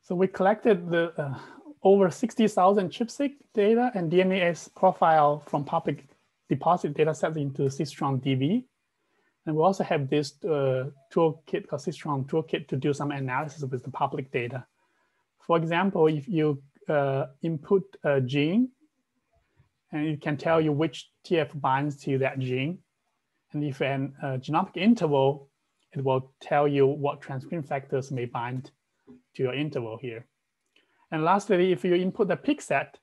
So we collected the over 60,000 Chip-seq data and DNA profile from public deposit data sets into scStrong-DB. And we also have this toolkit called scStrong toolkit to do some analysis with the public data. For example, if you input a gene, and it can tell you which TF binds to that gene. And if an genomic interval, it will tell you what transcription factors may bind to your interval here. And lastly, if you input the pick set,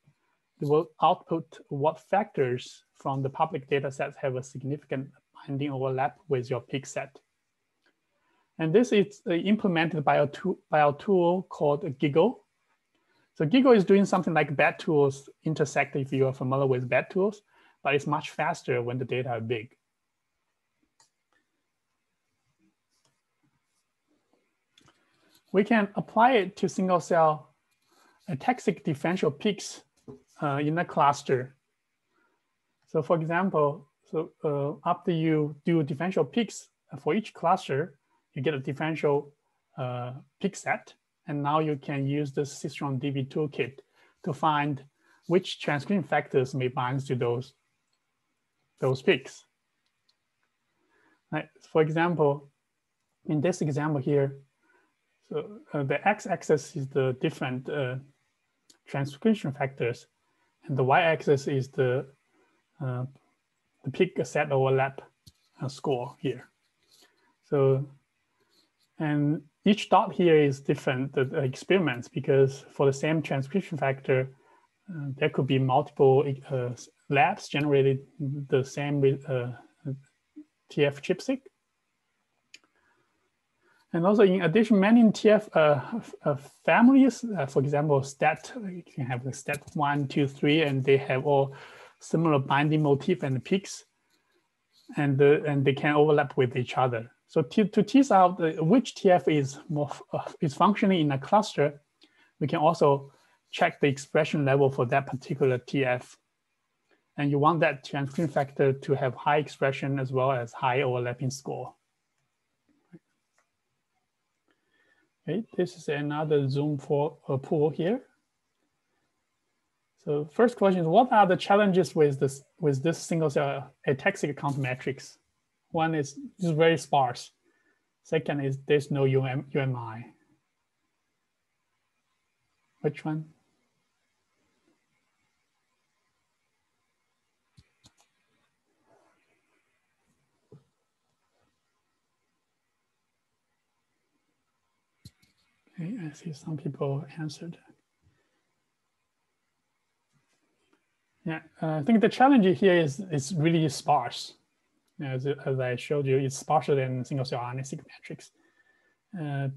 it will output what factors from the public data sets have a significant binding overlap with your pick set. And this is implemented by a tool called Giggle. So Giggle is doing something like BAT tools intersect if you are familiar with BAT tools, but it's much faster when the data are big. We can apply it to single cell ATAC-seq differential peaks in a cluster. So for example, after you do differential peaks for each cluster, you get a differential peak set. And now you can use the scStrong-DB toolkit to find which transcription factors may bind to those peaks. Right. For example, in this example here, so the x-axis is the different transcription factors, and the y-axis is the peak set overlap score here. So, and each dot here is different experiments, because for the same transcription factor, there could be multiple labs generated the same TF Chip-seq. And also, in addition, many TF families, for example, you can have the STAT1, 2, 3, and they have all similar binding motif and peaks, and they can overlap with each other. So to tease out which TF is functioning in a cluster, we can also check the expression level for that particular TF. And you want that transcription factor to have high expression as well as high overlapping score. Okay, this is another Zoom pool here. So first question is, what are the challenges with this single cell ATAC-seq count matrix? One is it's very sparse. Second is there's no UMI. Which one? Okay, I see some people answered. Yeah, I think the challenge here is really sparse. As I showed you, it's sparser than single cell RNA-seq matrix.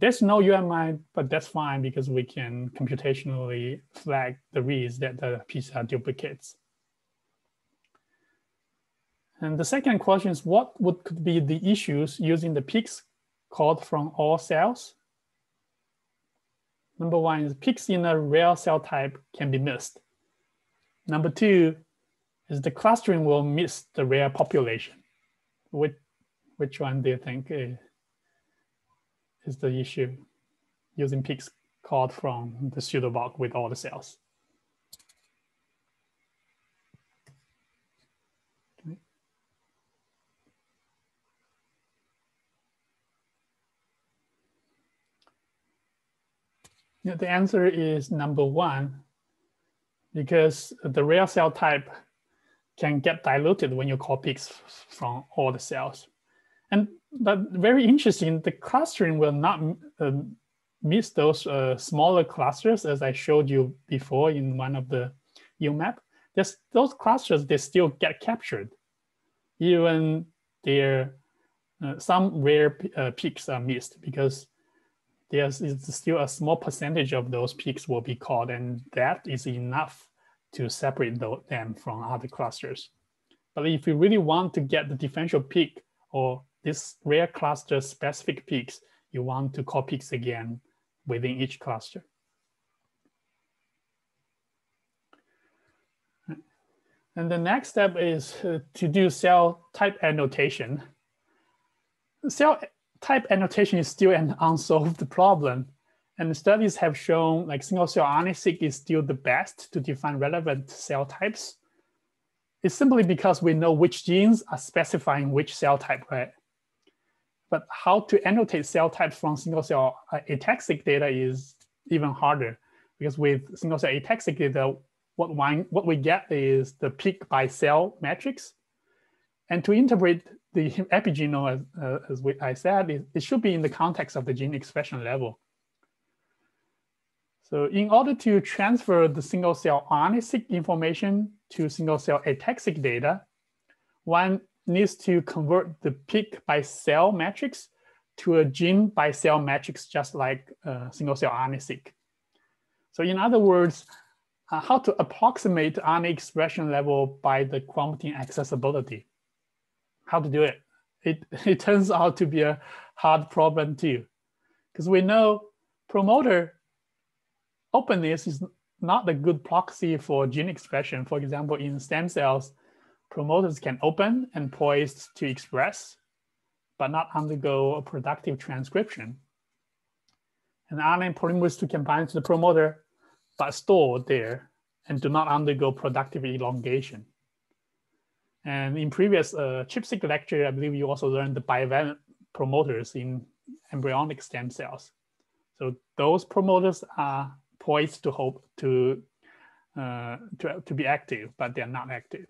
There's no UMI, but that's fine because we can computationally flag the reads that the pieces are duplicates. And the second question is, what could be the issues using the peaks called from all cells? Number one is peaks in a rare cell type can be missed. Number two is the clustering will miss the rare population. Which one do you think is the issue using peaks called from the pseudobulk with all the cells? Okay. Yeah, the answer is number one, because the rare cell type can get diluted when you call peaks from all the cells. But very interesting, the clustering will not miss those smaller clusters, as I showed you before in one of the UMAP. Those clusters, they still get captured. Even some rare peaks are missed, because there's still a small percentage of those peaks will be called, and that is enough to separate them from other clusters. But if you really want to get the differential peak or this rare cluster specific peaks, you want to call peaks again within each cluster. And the next step is to do cell type annotation. Cell type annotation is still an unsolved problem. And the studies have shown like single-cell RNA-seq is still the best to define relevant cell types. It's simply because we know which genes are specifying which cell type, right? But how to annotate cell types from single-cell ATAC-seq data is even harder, because with single-cell ATAC-seq data, what we get is the peak by cell matrix. And to interpret the epigenome, as I said, it should be in the context of the gene expression level. So in order to transfer the single-cell RNA-seq information to single-cell ATAC-seq data, one needs to convert the peak by cell matrix to a gene by cell matrix, just like single-cell RNA-seq. So in other words, how to approximate RNA expression level by the chromatin accessibility. How to do it? It turns out to be a hard problem too, because we know promoter openness is not a good proxy for gene expression. For example, in stem cells, promoters can open and poised to express, but not undergo a productive transcription. And RNA polymerase II can bind to the promoter, but store there and do not undergo productive elongation. And in previous Chip-seq lecture, I believe you also learned the bivalent promoters in embryonic stem cells. So those promoters are poised to be active, but they're not active.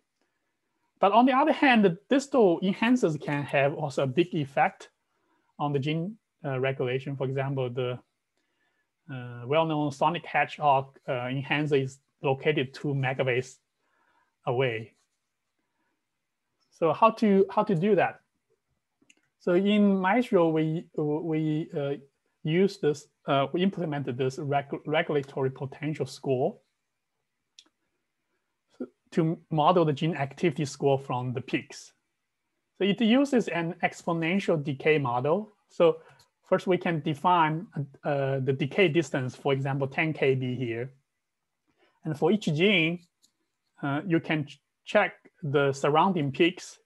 But on the other hand, the distal enhancers can have also a big effect on the gene regulation. For example, the well-known sonic hedgehog enhancer is located 2 megabase away. So how to do that? So in Maestro, we implemented this regulatory potential score to model the gene activity score from the peaks. So it uses an exponential decay model. So first we can define the decay distance, for example, 10 kb here. And for each gene, you can check the surrounding peaks.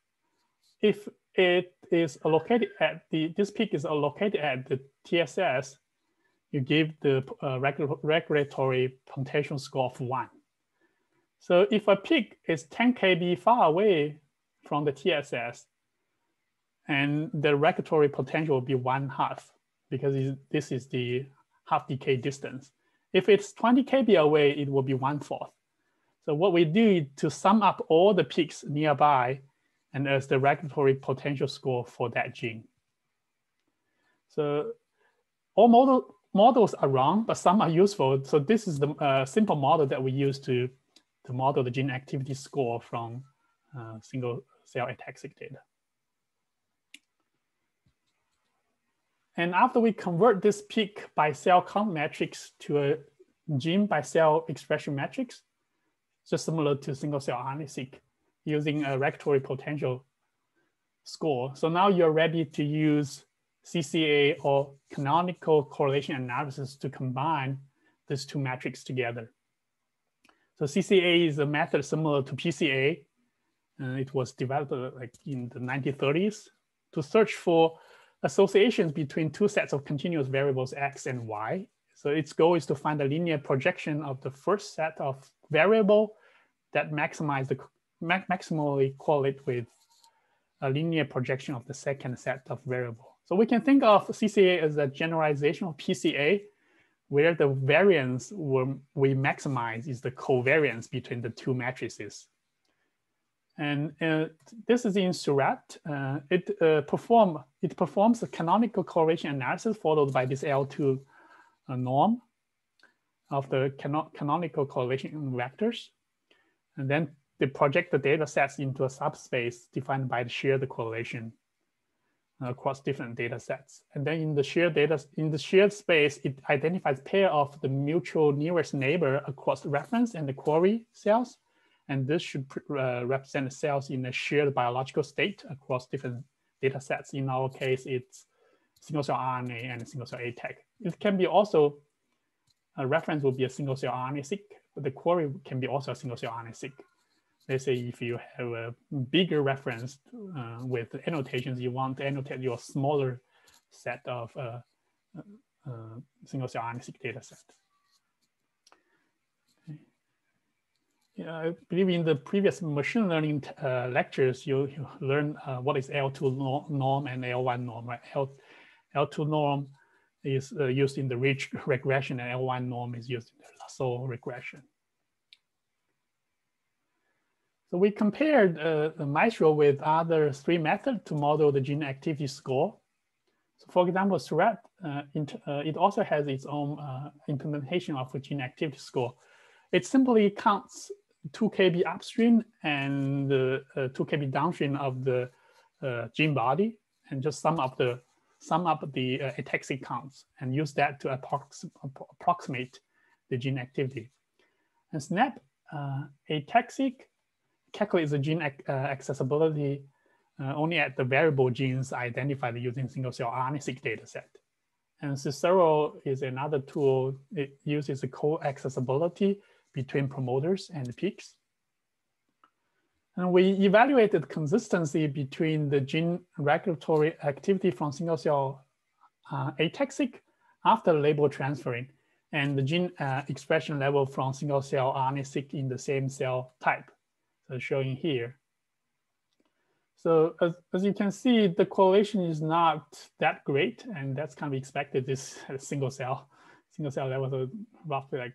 If it is allocated at this peak is allocated at the TSS, you give the regulatory potential score of 1. So if a peak is 10 kb far away from the TSS, and the regulatory potential will be 1/2, because this is the half decay distance. If it's 20 kb away, it will be 1/4. So what we do is to sum up all the peaks nearby and as the regulatory potential score for that gene. So all models are wrong, but some are useful. So this is the simple model that we use to model the gene activity score from single-cell ATAC-seq data. And after we convert this peak by cell count matrix to a gene by cell expression matrix, just similar to single-cell RNA-seq, using a regulatory potential score. So now you're ready to use CCA or canonical correlation analysis to combine these 2 metrics together. So CCA is a method similar to PCA. It was developed like in the 1930s to search for associations between 2 sets of continuous variables X and Y. So its goal is to find a linear projection of the first set of variable that maximally correlate with a linear projection of the second set of variable. So we can think of CCA as a generalization of PCA, where the variance we maximize is the covariance between the 2 matrices. And this is in Surratt. It performs a canonical correlation analysis followed by this L2 norm of the canonical correlation vectors. And then they project the data sets into a subspace defined by the shared correlation across different data sets. And then in the shared space, it identifies pair of the mutual nearest neighbor across the reference and the query cells. And this should represent the cells in a shared biological state across different data sets. In our case, it's single-cell RNA and single-cell ATAC. It can be also, a reference will be a single-cell RNA-seq, but the query can be also a single-cell RNA-seq. Let's say if you have a bigger reference with annotations, you want to annotate your smaller set of single-cell RNA-seq data set. Okay. Yeah, I believe in the previous machine learning lectures, you learned what is L2 norm and L1 norm, right? L2 norm is used in the ridge regression, and L1 norm is used in the lasso regression. So we compared the Maestro with other 3 methods to model the gene activity score. So for example, SRAT, it also has its own implementation of a gene activity score. It simply counts 2 kb upstream and 2 kb downstream of the gene body, and just sum up the ATAC-seq counts and use that to approximate the gene activity. And SNAP ATAC-seq calculates the gene accessibility only at the variable genes identified using single-cell RNA-seq dataset. And Cicero is another tool. It uses the co-accessibility between promoters and peaks. And we evaluated consistency between the gene regulatory activity from single-cell ATAC-seq after label transferring and the gene expression level from single-cell RNA-seq in the same cell type. So showing here. So as you can see, the correlation is not that great, and that's kind of expected. This single cell level is roughly like,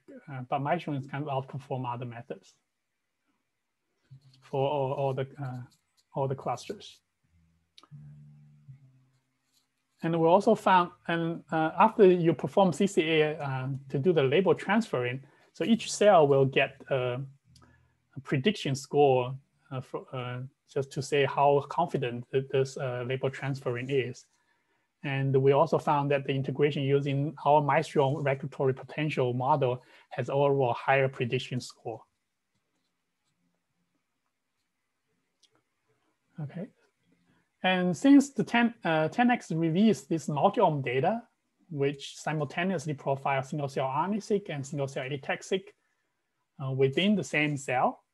but Maestro is kind of outperform other methods for all the clusters. And we also found, and after you perform CCA to do the label transferring, so each cell will get a prediction score just to say how confident this label transferring is. And we also found that the integration using our Maestro regulatory potential model has overall higher prediction score. Okay. And since the 10x released this multiome data, which simultaneously profile single-cell RNA-seq and single-cell ATAC-seq within the same cell,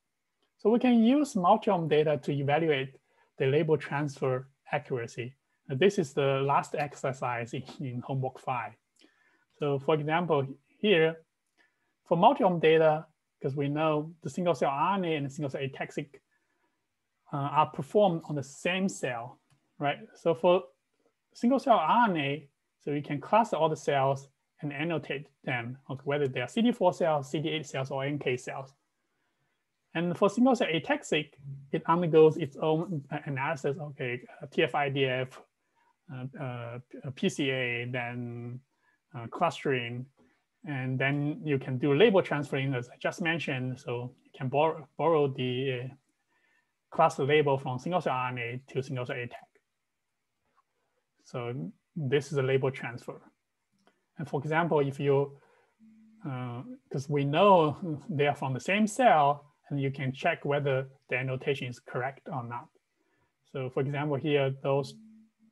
so we can use multiome data to evaluate the label transfer accuracy. This is the last exercise in homework 5. So for example, here, for multiome data, because we know the single-cell RNA and the single-cell ATAC-seq are performed on the same cell, right? So for single-cell RNA, so you can cluster all the cells and annotate them, okay, whether they are CD4 cells, CD8 cells, or NK cells. And for single-cell ATAC-seq, it undergoes its own analysis, okay, TF-IDF, PCA, then clustering, and then you can do label transferring, as I just mentioned. So you can borrow the cluster label from single-cell RNA to single-cell ATAC. So this is a label transfer. And for example, if you, because we know they are from the same cell, and you can check whether the annotation is correct or not. So for example, here,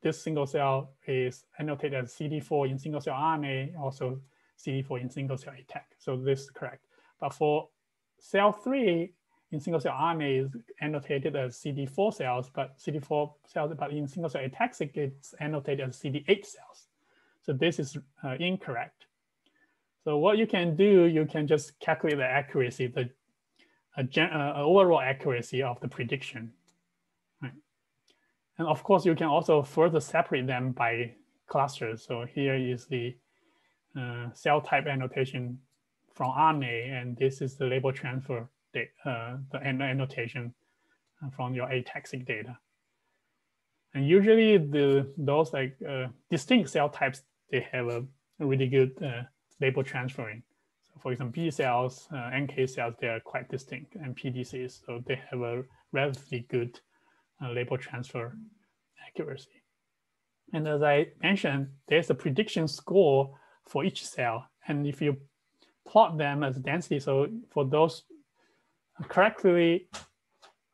this single cell is annotated as CD4 in single cell RNA, also CD4 in single cell ATAC. So this is correct. But for cell 3 in single cell RNA is annotated as CD4 cells, but in single cell ATAC-seq, it's annotated as CD8 cells. So this is incorrect. So what you can do, you can just calculate the accuracy, the overall accuracy of the prediction. Right? And of course, you can also further separate them by clusters. So here is the cell type annotation from RNA, and this is the label transfer, the annotation from your ATAC-seq data. And usually those like distinct cell types, they have a really good label transferring. So for example, B cells, NK cells, they are quite distinct, and PDCs, so they have a relatively good label transfer accuracy. And as I mentioned, there's a prediction score for each cell. And if you plot them as density, so for those correctly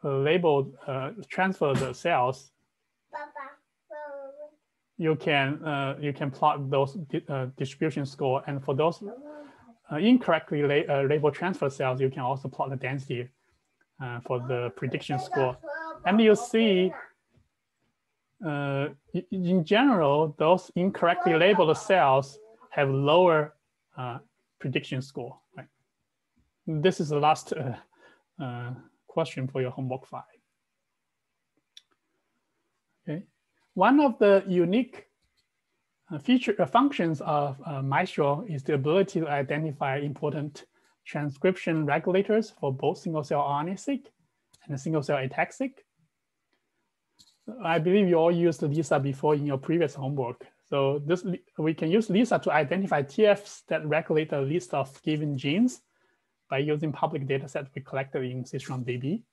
labeled transfer the cells, you can plot those distribution score. And for those incorrectly labeled transfer cells, you can also plot the density for the prediction score. And you see in general, those incorrectly labeled cells have lower prediction score. Right? This is the last question for your homework 5. Okay, one of the unique functions of Maestro is the ability to identify important transcription regulators for both single-cell RNA-seq and single-cell ATAC-seq. I believe you all used LISA before in your previous homework. So we can use LISA to identify TFs that regulate a list of given genes by using public data sets we collected in StrongDB.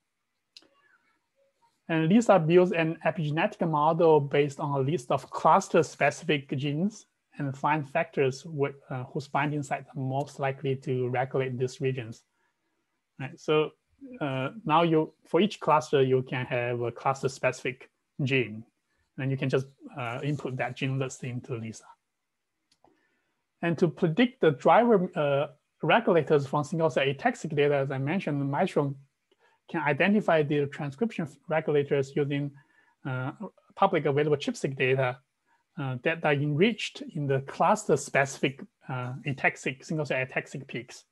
And LISA builds an epigenetic model based on a list of cluster-specific genes and find factors whose binding sites are most likely to regulate these regions. Right. So now for each cluster, you can have a cluster-specific gene, and you can just input that gene list into LISA. And to predict the driver regulators from single-cell ATAC-seq data, as I mentioned, Maestro can identify the transcription regulators using public available Chip-seq data that are enriched in the cluster-specific ATAC-seq, single-cell ATAC-seq peaks.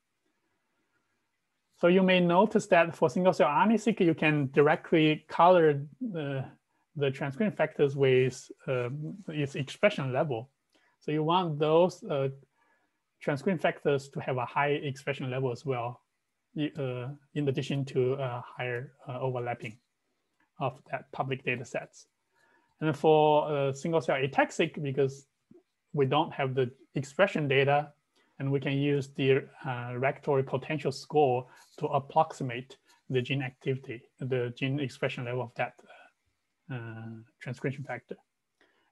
So you may notice that for single-cell RNA-seq, you can directly color the transcription factors with its expression level. So you want those transcription factors to have a high expression level as well, in addition to higher overlapping of that public data sets. And for single-cell ATAC-seq, because we don't have the expression data, and we can use the regulatory potential score to approximate the gene activity, the gene expression level of that transcription factor.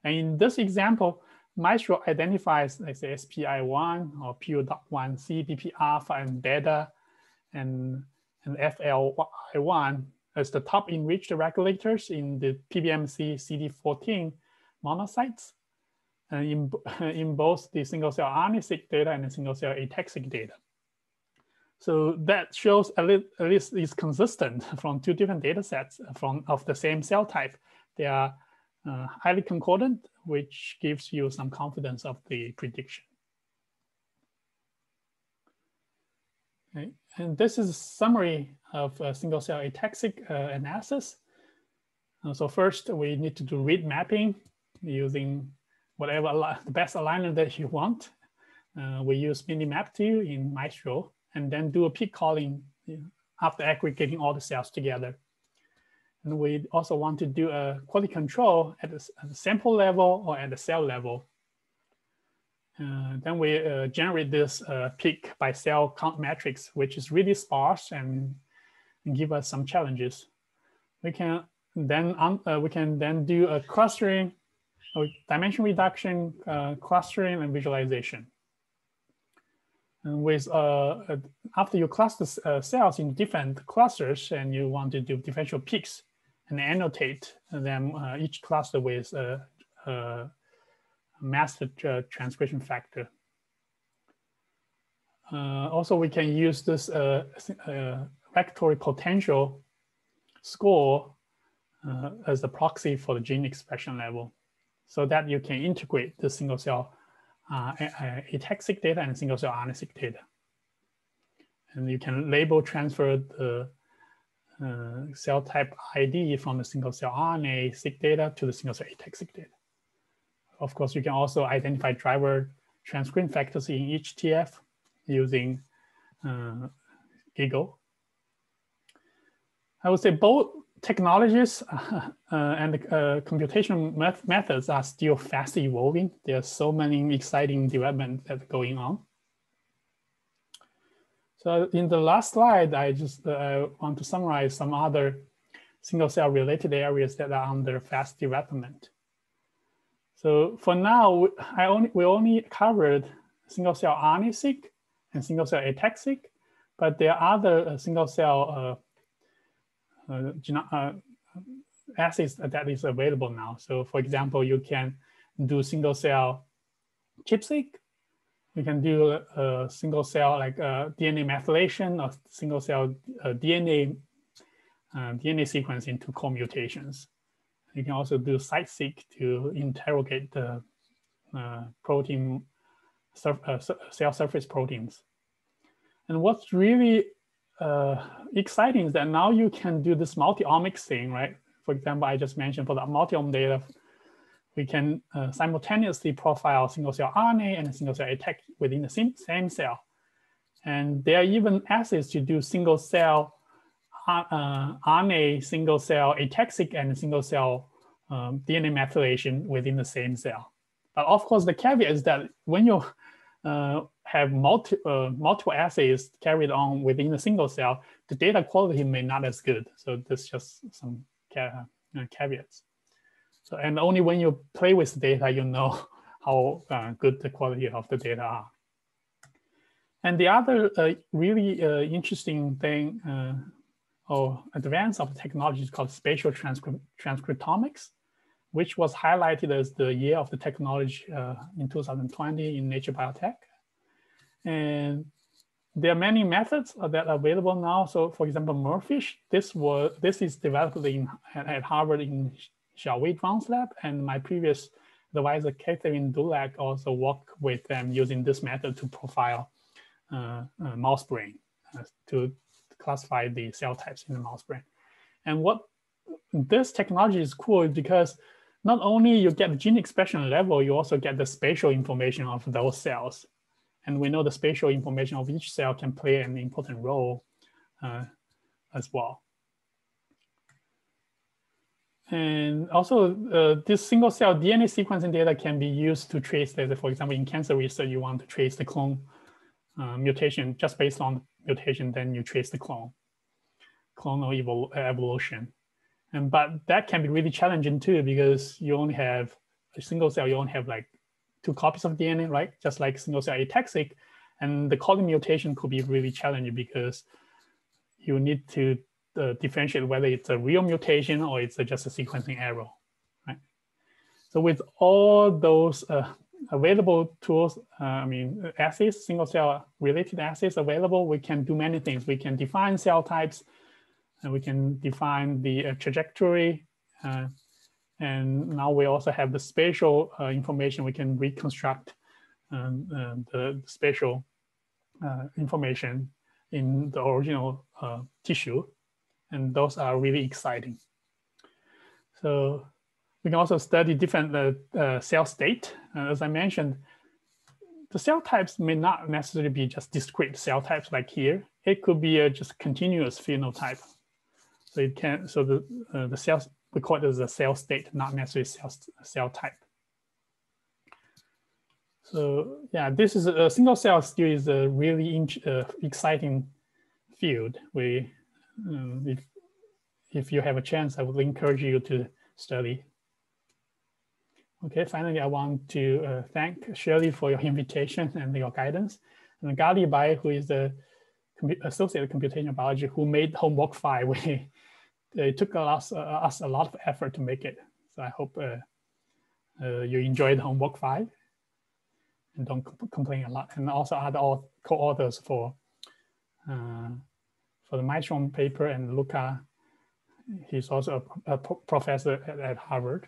And in this example, Maestro identifies, let's say, SPI1 or PU.1C, BP alpha and beta, and FLI1 as the top enriched regulators in the PBMC CD14 monocytes, in both the single-cell RNA-seq data and the single-cell ATAC-seq data. So that shows at least is consistent from two different data sets of the same cell type. They are highly concordant, which gives you some confidence of the prediction. Okay. And this is a summary of single-cell ATAC-seq analysis. So first, we need to do read mapping using whatever the best alignment that you want. We use Minimap2 in Maestro, and then do a peak calling after aggregating all the cells together. And we also want to do a quality control at the sample level or at the cell level. Then we generate this peak by cell count matrix, which is really sparse and give us some challenges. We can then do a clustering, or dimension reduction, clustering, and visualization. And with after you cluster cells in different clusters, and you want to do differential peaks and annotate them each cluster with a master transcription factor. Also, we can use this regulatory potential score as a proxy for the gene expression level, so that you can integrate the single cell ATAC-seq data and single cell RNA-seq data. And you can label transfer the cell type ID from the single cell RNA-seq data to the single cell ATAC-seq data. Of course, you can also identify driver transcription factors in each TF using GIGO. I would say both technologies and computational methods are still fast evolving. There are so many exciting developments that are going on. So in the last slide, I just want to summarize some other single cell related areas that are under fast development. So for now, we only covered single cell RNA-seq and single cell ATAC-seq, but there are other single cell assays that is available now. So for example, you can do single cell Chip-seq. You can do a single cell like DNA methylation or single cell DNA sequence into co-mutations. You can also do site-seq to interrogate the protein, cell surface proteins. And what's really exciting is that now you can do this multi-omics thing, right? For example, I just mentioned for the multiome data, we can simultaneously profile single-cell RNA and single-cell ATAC within the same cell. And there are even assays to do single-cell RNA, single-cell ATAC-seq, and single-cell DNA methylation within the same cell. But of course, the caveat is that when you have multiple assays carried on within a single cell, the data quality may not as good. So there's just some caveats. So, and only when you play with the data, you know how good the quality of the data are. And the other really interesting thing or advance of the technology is called spatial transcriptomics, which was highlighted as the year of the technology in 2020 in Nature Biotech. And there are many methods that are available now. So for example, Merfish, this is developed at Harvard in Xiaowei Zhuang's lab, and my previous advisor, Catherine Dulac, also worked with them using this method to profile mouse brain to classify the cell types in the mouse brain. And what this technology is cool is because not only you get the gene expression level, you also get the spatial information of those cells. And we know the spatial information of each cell can play an important role as well. And also this single cell DNA sequencing data can be used to trace data. For example, in cancer research, you want to trace the clone mutation just based on mutation, then you trace the clonal evolution. But that can be really challenging too, because you only have a single cell, you only have like 2 copies of DNA, right? Just like single cell ATAC-seq. And the calling mutation could be really challenging because you need to differentiate whether it's a real mutation or it's just a sequencing error, right? So with all those available tools, assays, single cell related assays available, we can do many things. We can define cell types, and we can define the trajectory. And now we also have the spatial information. We can reconstruct the spatial information in the original tissue. And those are really exciting. So we can also study different cell state. As I mentioned, the cell types may not necessarily be just discrete cell types like here. It could be just continuous phenotype. So it can, so the cells, we call it as a cell state, not necessarily cell type. So yeah, this is a single cell still is a really exciting field. If you have a chance, I would encourage you to study. Okay, finally, I want to thank Shirley for your invitation and your guidance. And Gali Bai, who is the associate computational biology, who made homework 5. It took us a lot of effort to make it. So I hope you enjoyed homework 5 and don't complain a lot. And also other co-authors for the Maestrom paper, and Luca, he's also a professor at Harvard.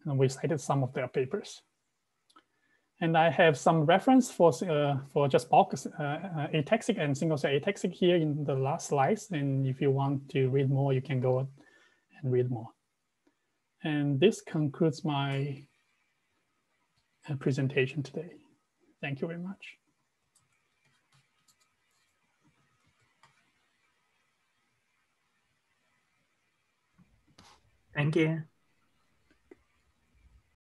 And we cited some of their papers. And I have some reference for just bulk ATAC-seq and single cell ATAC-seq here in the last slides. And if you want to read more, you can go and read more. And this concludes my presentation today. Thank you very much. Thank you.